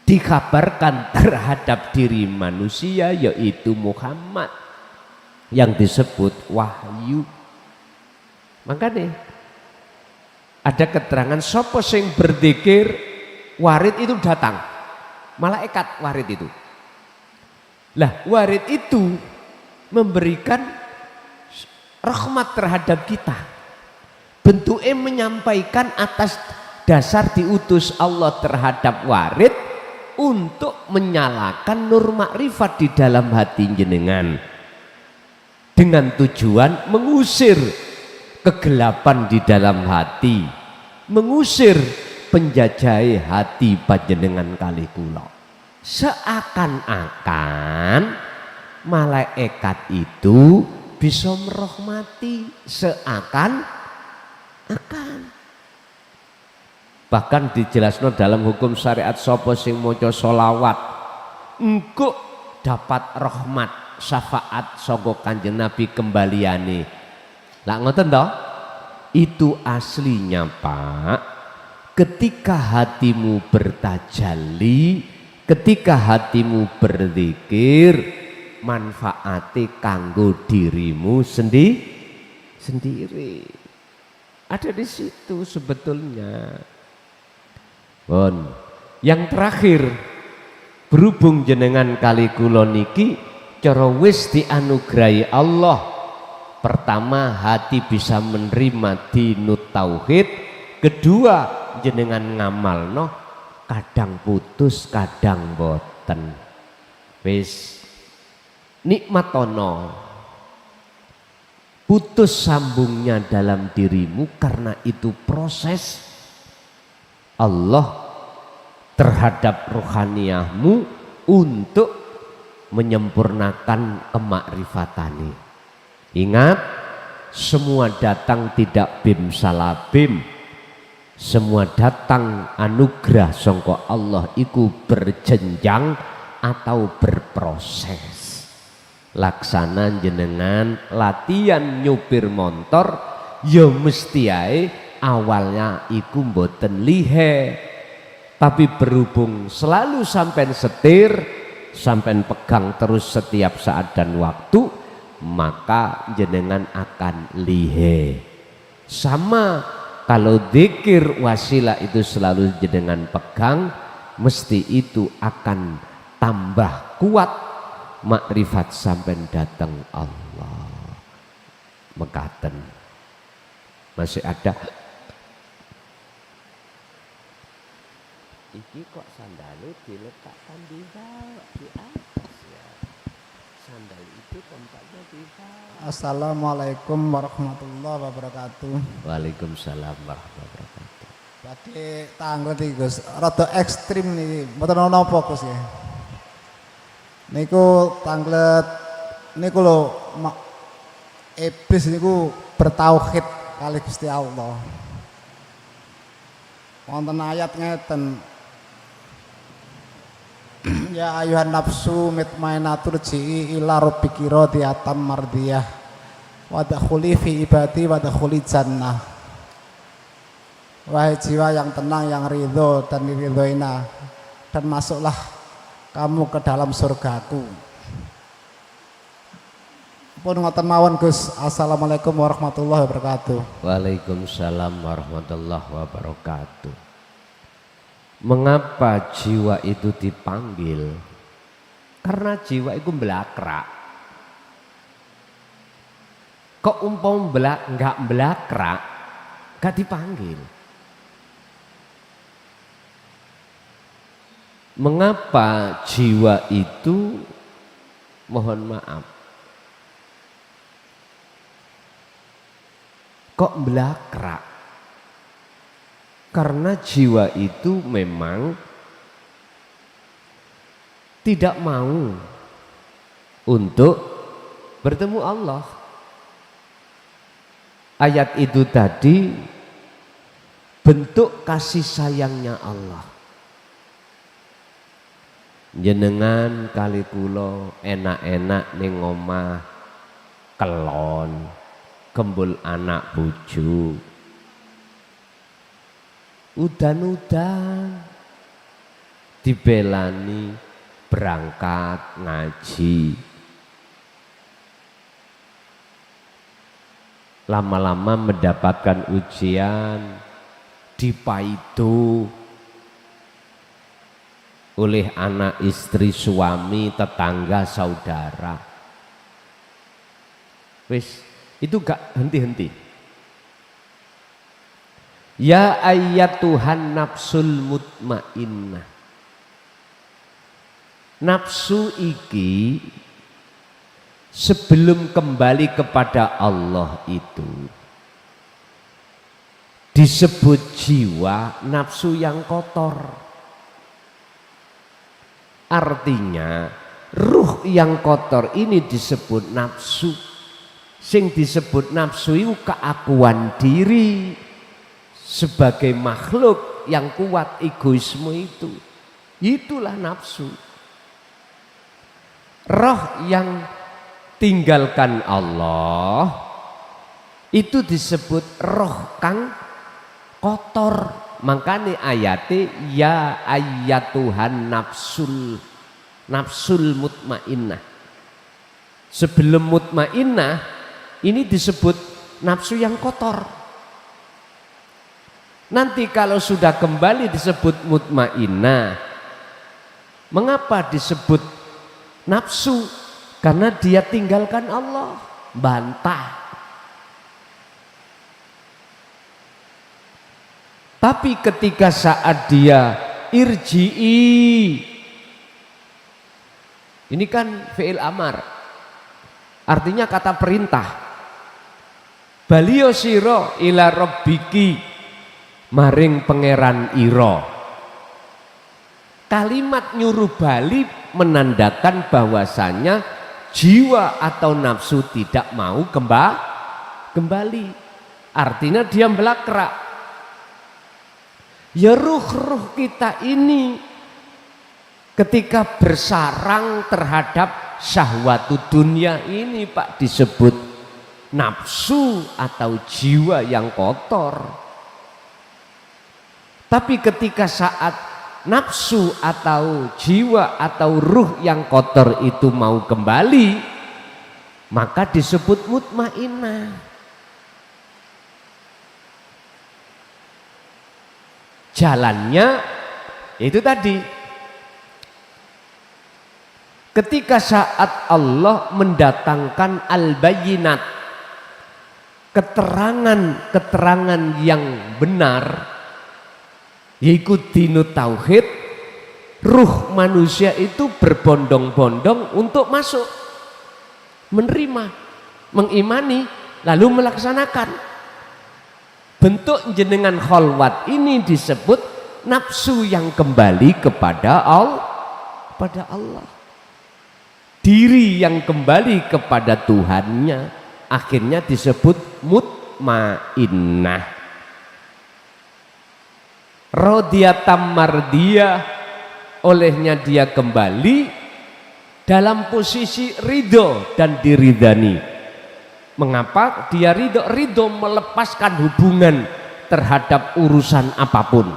dikabarkan terhadap diri manusia, yaitu Muhammad, yang disebut wahyu. Makanya ada keterangan sapa sing berzikir warid itu datang, malaikat warid itu. Lah warid itu memberikan rahmat terhadap kita, bentuknya menyampaikan atas dasar diutus Allah terhadap warid untuk menyalakan nur makrifat di dalam hati jenengan, dengan tujuan mengusir kegelapan di dalam hati, mengusir penjajahi hati panjenengan kali kula. Seakan-akan malaikat itu bisa merahmati, seakan-akan. Bahkan dijelaskan dalam hukum syariat, sapa sing maca sholawat engko dapat rahmat syafaat saka Kanjeng Nabi kembaliane. Lah ngoten toh? Itu aslinya Pak, ketika hatimu bertajalli, ketika hatimu berzikir, manfaati kanggo dirimu sendiri. Ada di situ sebetulnya. Bon, yang terakhir, berhubung jenengan kali kula niki cara wis dianugerahi Allah. Pertama, hati bisa menerima dinut tauhid. Kedua, jenengan ngamalno kadang putus kadang boten. Wis nikmatono. Putus sambungnya dalam dirimu karena itu proses Allah terhadap rohaniyahmu untuk menyempurnakan kemakrifatani. Ingat, semua datang tidak bim salabim, semua datang anugerah sangka Allah iku berjenjang atau berproses. Laksana jenengan latihan nyupir motor ya mesti ae awalnya iku mboten lihe, tapi berhubung selalu sampai setir, sampai pegang terus setiap saat dan waktu, maka jenengan akan lihe. Sama kalau dzikir wasilah itu selalu jenengan pegang, mesti itu akan tambah kuat makrifat sampai datang Allah. Mekaten. Masih ada. Iki kok sandalnya diletakkan di bawah, di atas ya. Sandal itu tempatnya di bawah. Assalamualaikum warahmatullahi wabarakatuh. Waalaikumsalam warahmatullahi wabarakatuh. Badhe tanglet iki Gus, rada ekstrim niki, mboten ana napa Gus ya. Niku tanglet niku lho iblis niku bertauhid kali Gusti Allah. Wonten ayat ngeten. Ya ayuhan nafsu mutmainnatu rji'i ila rabbiki radiyatan mardiyah wa dakhuli fi ibadi wa dakhuli jannah. Wahai jiwa yang tenang, yang ridho dan diridhoina, dan masuklah kamu ke dalam surgaku. Pun ngoten mawon Gus. Assalamualaikum warahmatullahi wabarakatuh. Waalaikumsalam warahmatullahi wabarakatuh. Mengapa jiwa itu dipanggil? Karena jiwa itu belakrak. Kok nggak belakrak, nggak dipanggil. Mengapa jiwa itu, mohon maaf, kok belakrak? Karena jiwa itu memang tidak mau untuk bertemu Allah. Ayat itu tadi bentuk kasih sayangnya Allah. Jenengan kali kula enak-enak ning omah kelon, kembul anak bojo. Udan-udan dibelani berangkat ngaji, lama-lama mendapatkan ujian, dipaido oleh anak, istri, suami, tetangga, saudara. Wis, itu gak henti-henti. Ya ayyatuhan nafsul mutmainnah. Nafsu iki sebelum kembali kepada Allah itu disebut jiwa nafsu yang kotor. Artinya ruh yang kotor ini disebut nafsu. Sing disebut nafsu itu keakuan diri sebagai makhluk yang kuat, egoisme itu. Itulah nafsu. Roh yang tinggalkan Allah itu disebut roh kang kotor. Makanya ayatnya ya ayyatuhan nafsul mutmainnah. Sebelum mutmainnah ini disebut nafsu yang kotor. Nanti kalau sudah kembali disebut mutmainnah. Mengapa disebut nafsu? Karena dia tinggalkan Allah, bantah. Tapi ketika saat dia irji'i, ini kan fi'il amar, artinya kata perintah. Balio siro ila rabbiki, maring pangeran ira. kalimat nyuruh balik menandakan bahwasanya jiwa atau nafsu tidak mau kembali. Artinya dia belakrak. Ya ruh-ruh kita ini ketika bersarang terhadap syahwatu dunia ini Pak disebut nafsu atau jiwa yang kotor. Tapi ketika saat nafsu atau jiwa atau ruh yang kotor itu mau kembali, maka disebut mutmainnah. Jalannya itu tadi, ketika saat Allah mendatangkan al-bayyinat, keterangan yang benar, yaitu dinut tauhid, ruh manusia itu berbondong-bondong untuk masuk, menerima, mengimani, lalu melaksanakan. Bentuk jenengan kholwat ini disebut nafsu yang kembali kepada Allah. Diri yang kembali kepada Tuhannya akhirnya disebut mutmainnah. Rodiyatam mardiyah, olehnya dia kembali dalam posisi ridho dan diridani. Mengapa dia ridho? Ridho melepaskan hubungan terhadap urusan apapun.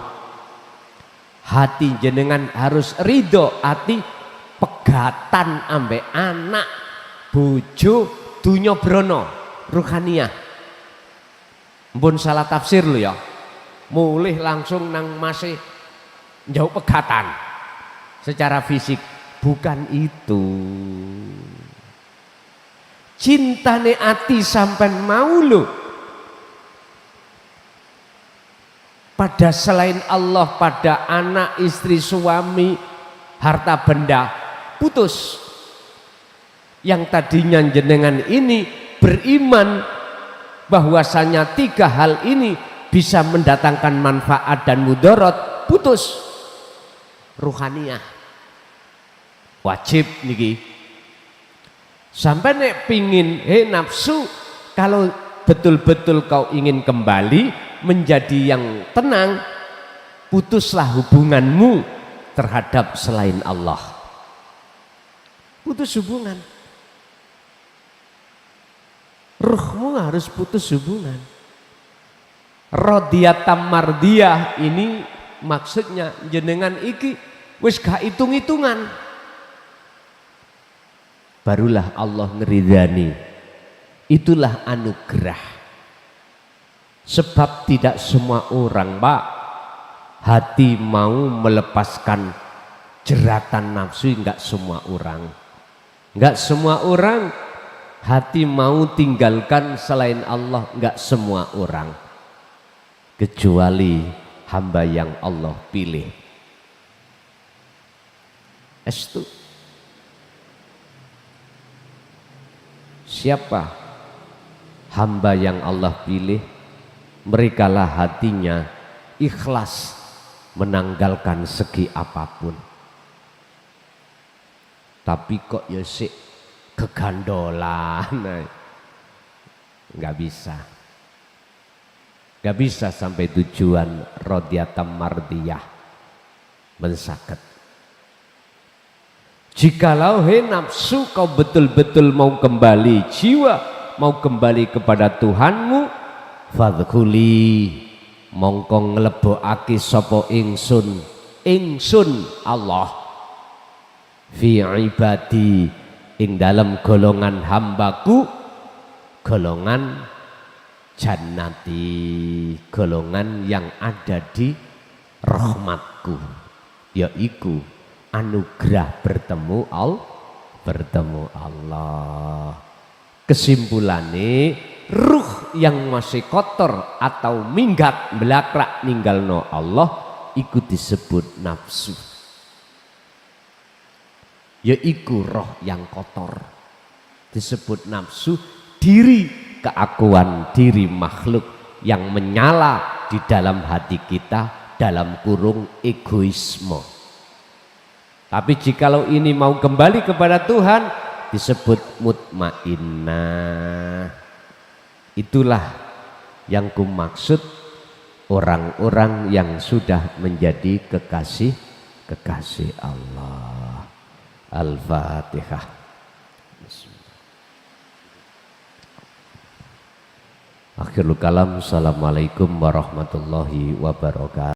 Hati jenengan harus ridho, hati pegatan ambek anak, bojo, dunya brono, ruhaniyah. Mpun salah tafsir lho ya. Mulih langsung nang masih jauh pegatan secara fisik, bukan itu. Cintane ati sampai mau lho pada selain Allah, pada anak, istri, suami, harta benda, putus. Yang tadinya jenengan ini beriman bahwasanya 3 hal ini bisa mendatangkan manfaat dan mudarat, putus. Ruhaniyah wajib niki. Sampai nek pingin nafsu, kalau betul-betul kau ingin kembali menjadi yang tenang, putuslah hubunganmu terhadap selain Allah. Putus hubungan. Ruhmu harus putus hubungan. Rodiyatam mardiyah ini maksudnya jenengan iki wis gak hitung-hitungan. Barulah Allah ngeridani. Itulah anugerah. Sebab tidak semua orang Pak hati mau melepaskan jeratan nafsu, enggak semua orang. Enggak semua orang hati mau tinggalkan selain Allah, enggak semua orang. Kecuali hamba yang Allah pilih. Estu. Siapa hamba yang Allah pilih, merekalah hatinya ikhlas menanggalkan segi apapun. Tapi kok ya sik kegandolan, nggak bisa sampai tujuan rodiyatam mardiyah mensaket. Jikalau nafsu kau betul-betul mau kembali, jiwa mau kembali kepada Tuhanmu, fadkhuli mongko nglebokake sapa ingsun Allah fi ibadi ing dalam golongan hambaku, golongan jannati, golongan yang ada di rahmatku, yaiku anugerah bertemu Allah. Kesimpulannya, ruh yang masih kotor atau minggat belakrak ninggalno Allah iku disebut nafsu, yaiku roh yang kotor disebut nafsu, diri keakuan diri makhluk yang menyala di dalam hati kita, dalam kurung egoisme. Tapi jikalau ini mau kembali kepada Tuhan disebut mutmainnah. Itulah yang kumaksud orang-orang yang sudah menjadi kekasih Allah. Al-Fatihah. Akhirul kalam. Assalamualaikum warahmatullahi wabarakatuh.